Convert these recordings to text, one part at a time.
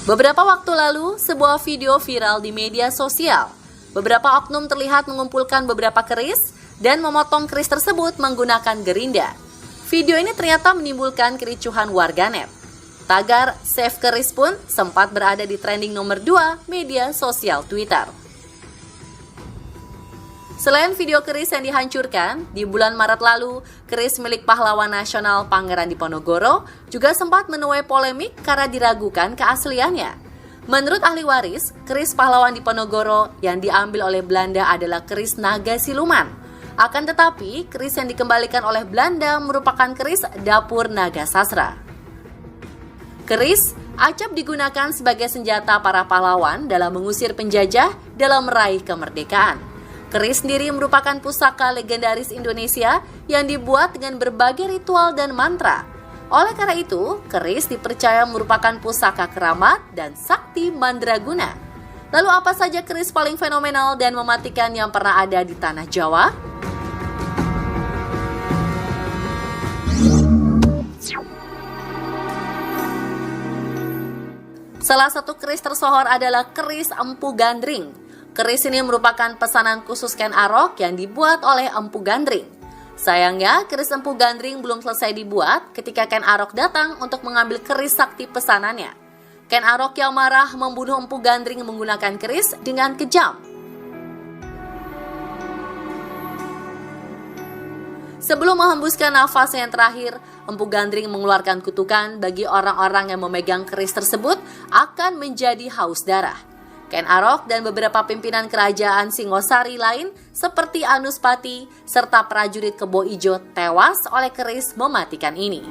Beberapa waktu lalu, sebuah video viral di media sosial. Beberapa oknum terlihat mengumpulkan beberapa keris dan memotong keris tersebut menggunakan gerinda. Video ini ternyata menimbulkan kericuhan warganet. Tagar Save Keris pun sempat berada di trending nomor 2 media sosial Twitter. Selain video keris yang dihancurkan, di bulan Maret lalu, keris milik pahlawan nasional Pangeran Diponegoro juga sempat menuai polemik karena diragukan keasliannya. Menurut ahli waris, keris pahlawan Diponegoro yang diambil oleh Belanda adalah keris naga siluman. Akan tetapi, keris yang dikembalikan oleh Belanda merupakan keris dapur naga sasra. Keris acap digunakan sebagai senjata para pahlawan dalam mengusir penjajah dalam meraih kemerdekaan. Keris sendiri merupakan pusaka legendaris Indonesia yang dibuat dengan berbagai ritual dan mantra. Oleh karena itu, keris dipercaya merupakan pusaka keramat dan sakti mandraguna. Lalu apa saja keris paling fenomenal dan mematikan yang pernah ada di tanah Jawa? Salah satu keris tersohor adalah keris Empu Gandring. Keris ini merupakan pesanan khusus Ken Arok yang dibuat oleh Empu Gandring. Sayangnya, keris Empu Gandring belum selesai dibuat ketika Ken Arok datang untuk mengambil keris sakti pesanannya. Ken Arok yang marah membunuh Empu Gandring menggunakan keris dengan kejam. Sebelum menghembuskan nafas yang terakhir, Empu Gandring mengeluarkan kutukan bagi orang-orang yang memegang keris tersebut akan menjadi haus darah. Ken Arok dan beberapa pimpinan kerajaan Singosari lain seperti Anuspati serta prajurit Kebo Ijo tewas oleh keris mematikan ini.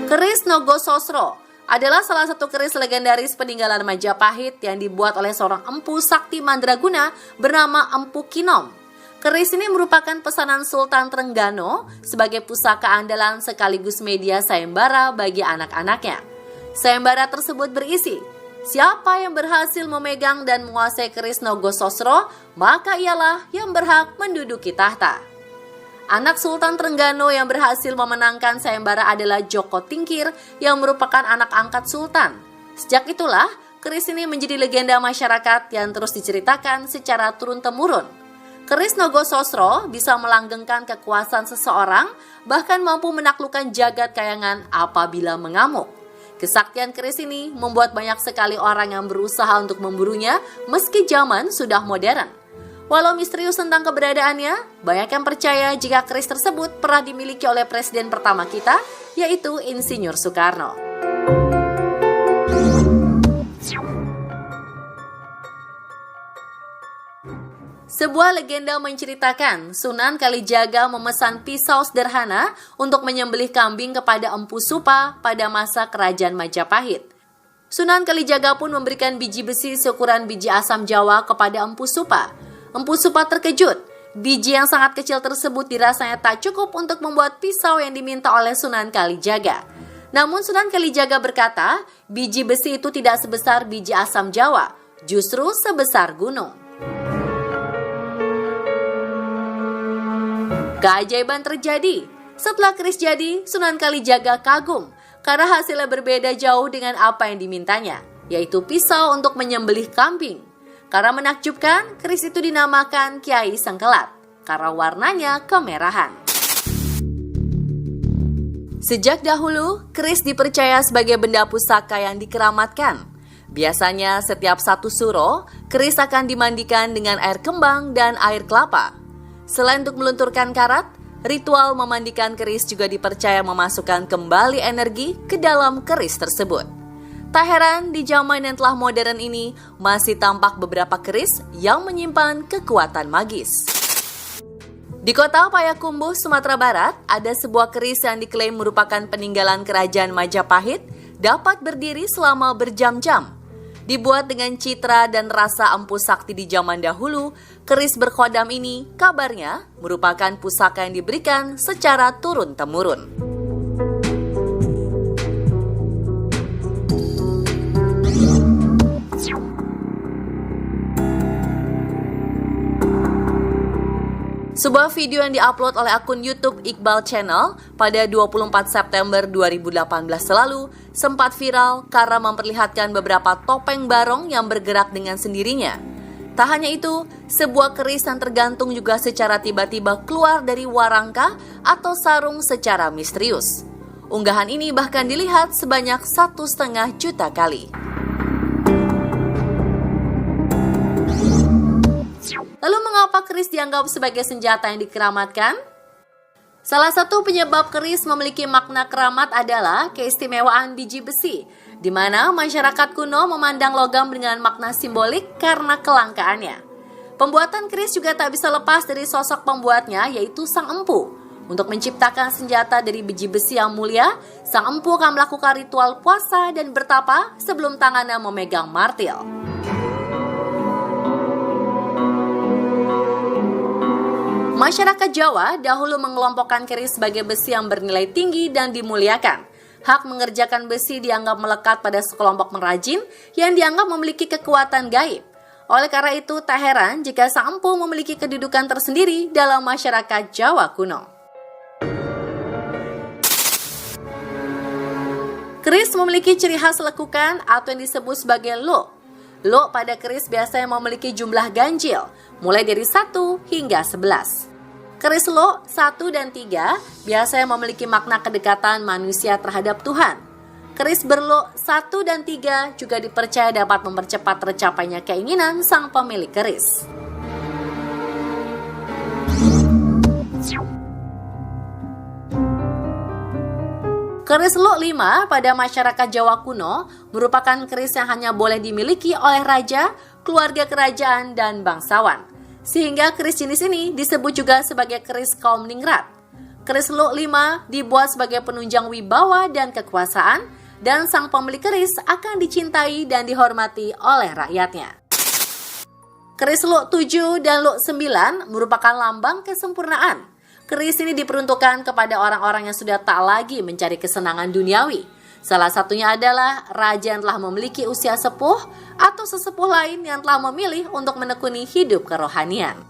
Keris Nogososro adalah salah satu keris legendaris peninggalan Majapahit yang dibuat oleh seorang empu sakti mandraguna bernama Empu Kinom. Keris ini merupakan pesanan Sultan Trenggano sebagai pusaka andalan sekaligus media sayembara bagi anak-anaknya. Sayembara tersebut berisi, siapa yang berhasil memegang dan menguasai keris Nogososro, maka ialah yang berhak menduduki tahta. Anak Sultan Trenggano yang berhasil memenangkan sayembara adalah Joko Tingkir yang merupakan anak angkat Sultan. Sejak itulah, keris ini menjadi legenda masyarakat yang terus diceritakan secara turun-temurun. Keris Nogososro bisa melanggengkan kekuasaan seseorang, bahkan mampu menaklukkan jagat kayangan apabila mengamuk. Kesaktian keris ini membuat banyak sekali orang yang berusaha untuk memburunya meski zaman sudah modern. Walau misterius tentang keberadaannya, banyak yang percaya jika keris tersebut pernah dimiliki oleh presiden pertama kita, yaitu Insinyur Soekarno. Sebuah legenda menceritakan Sunan Kalijaga memesan pisau sederhana untuk menyembelih kambing kepada Empu Supa pada masa kerajaan Majapahit. Sunan Kalijaga pun memberikan biji besi seukuran biji asam Jawa kepada Empu Supa. Empu Supa terkejut. Biji yang sangat kecil tersebut dirasanya tak cukup untuk membuat pisau yang diminta oleh Sunan Kalijaga. Namun Sunan Kalijaga berkata, biji besi itu tidak sebesar biji asam Jawa, justru sebesar gunung. Keajaiban terjadi. Setelah keris jadi, Sunan Kalijaga kagum karena hasilnya berbeda jauh dengan apa yang dimintanya, yaitu pisau untuk menyembelih kambing. Karena menakjubkan, keris itu dinamakan Kiai Sengkelat karena warnanya kemerahan. Sejak dahulu, keris dipercaya sebagai benda pusaka yang dikeramatkan. Biasanya setiap satu suro, keris akan dimandikan dengan air kembang dan air kelapa. Selain untuk melunturkan karat, ritual memandikan keris juga dipercaya memasukkan kembali energi ke dalam keris tersebut. Tak heran di zaman yang telah modern ini masih tampak beberapa keris yang menyimpan kekuatan magis. Di kota Payakumbuh, Sumatera Barat, ada sebuah keris yang diklaim merupakan peninggalan kerajaan Majapahit dapat berdiri selama berjam-jam. Dibuat dengan citra dan rasa empu sakti di zaman dahulu, keris berkodam ini kabarnya merupakan pusaka yang diberikan secara turun-temurun. Sebuah video yang diupload oleh akun YouTube Iqbal Channel pada 24 September 2018 lalu sempat viral karena memperlihatkan beberapa topeng barong yang bergerak dengan sendirinya. Tak hanya itu, sebuah keris yang tergantung juga secara tiba-tiba keluar dari warangka atau sarung secara misterius. Unggahan ini bahkan dilihat sebanyak 1,5 juta kali. Lalu mengapa keris dianggap sebagai senjata yang dikeramatkan? Salah satu penyebab keris memiliki makna keramat adalah keistimewaan biji besi, di mana masyarakat kuno memandang logam dengan makna simbolik karena kelangkaannya. Pembuatan keris juga tak bisa lepas dari sosok pembuatnya, yaitu sang empu. Untuk menciptakan senjata dari biji besi yang mulia, sang empu akan melakukan ritual puasa dan bertapa sebelum tangannya memegang martil. Masyarakat Jawa dahulu mengelompokkan keris sebagai besi yang bernilai tinggi dan dimuliakan. Hak mengerjakan besi dianggap melekat pada sekelompok pengrajin yang dianggap memiliki kekuatan gaib. Oleh karena itu, tak heran jika sang empu memiliki kedudukan tersendiri dalam masyarakat Jawa kuno. Keris memiliki ciri khas lekukan atau yang disebut sebagai lo. Lo pada keris biasanya memiliki jumlah ganjil, mulai dari 1 hingga 11. Keris lo 1 dan 3 biasanya memiliki makna kedekatan manusia terhadap Tuhan. Keris berlo 1 dan 3 juga dipercaya dapat mempercepat tercapainya keinginan sang pemilik keris. Keris lo 5 pada masyarakat Jawa kuno merupakan keris yang hanya boleh dimiliki oleh raja, keluarga kerajaan, dan bangsawan. Sehingga keris jenis ini disebut juga sebagai keris kaum ningrat. Keris lo 5 dibuat sebagai penunjang wibawa dan kekuasaan, dan sang pemilik keris akan dicintai dan dihormati oleh rakyatnya. Keris lo 7 dan lo 9 merupakan lambang kesempurnaan. Keris ini diperuntukkan kepada orang-orang yang sudah tak lagi mencari kesenangan duniawi. Salah satunya adalah raja yang telah memiliki usia sepuh atau sesepuh lain yang telah memilih untuk menekuni hidup kerohanian.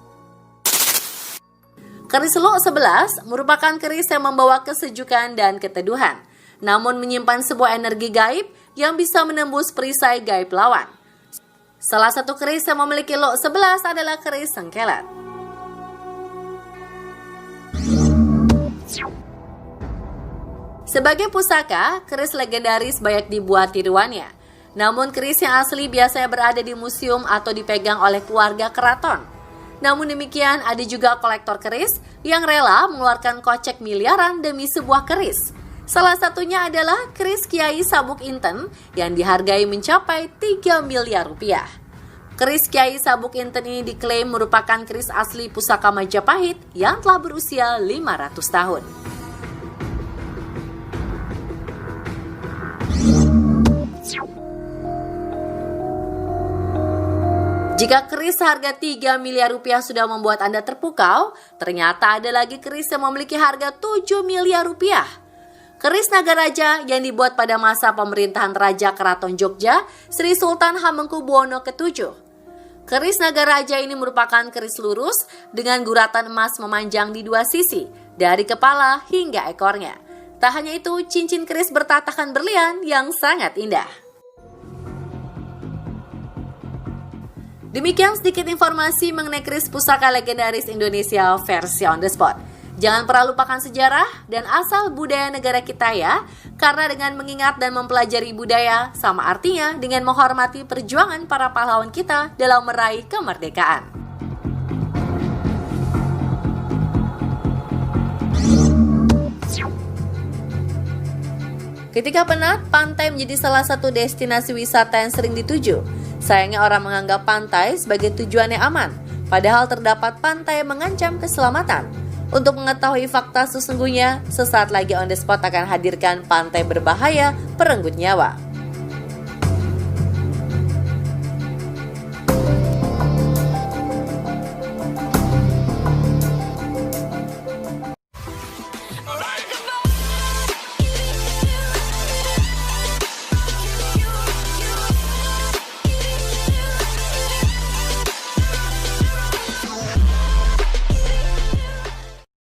Keris lo 11 merupakan keris yang membawa kesejukan dan keteduhan, namun menyimpan sebuah energi gaib yang bisa menembus perisai gaib lawan. Salah satu keris yang memiliki lo 11 adalah keris sengkelat. Sebagai pusaka, keris legendaris banyak dibuat tiruannya. Namun keris yang asli biasanya berada di museum atau dipegang oleh keluarga keraton. Namun demikian, ada juga kolektor keris yang rela mengeluarkan kocek miliaran demi sebuah keris. Salah satunya adalah keris Kiai Sabuk Inten yang dihargai mencapai 3 miliar rupiah. Keris Kiai Sabuk Inten ini diklaim merupakan keris asli pusaka Majapahit yang telah berusia 500 tahun. Jika keris seharga 3 miliar rupiah sudah membuat Anda terpukau, ternyata ada lagi keris yang memiliki harga 7 miliar rupiah. Keris Nagaraja yang dibuat pada masa pemerintahan Raja Keraton Jogja, Sri Sultan Hamengkubuwono ke-7. Keris Nagaraja ini merupakan keris lurus dengan guratan emas memanjang di dua sisi, dari kepala hingga ekornya. Tak hanya itu, cincin keris bertatakan berlian yang sangat indah. Demikian sedikit informasi mengenai keris pusaka legendaris Indonesia versi on the spot. Jangan pernah lupakan sejarah dan asal budaya negara kita ya, karena dengan mengingat dan mempelajari budaya sama artinya dengan menghormati perjuangan para pahlawan kita dalam meraih kemerdekaan. Ketika penat, pantai menjadi salah satu destinasi wisata yang sering dituju. Sayangnya orang menganggap pantai sebagai tujuan yang aman, padahal terdapat pantai yang mengancam keselamatan. Untuk mengetahui fakta sesungguhnya, sesaat lagi On The Spot akan hadirkan pantai berbahaya perenggut nyawa.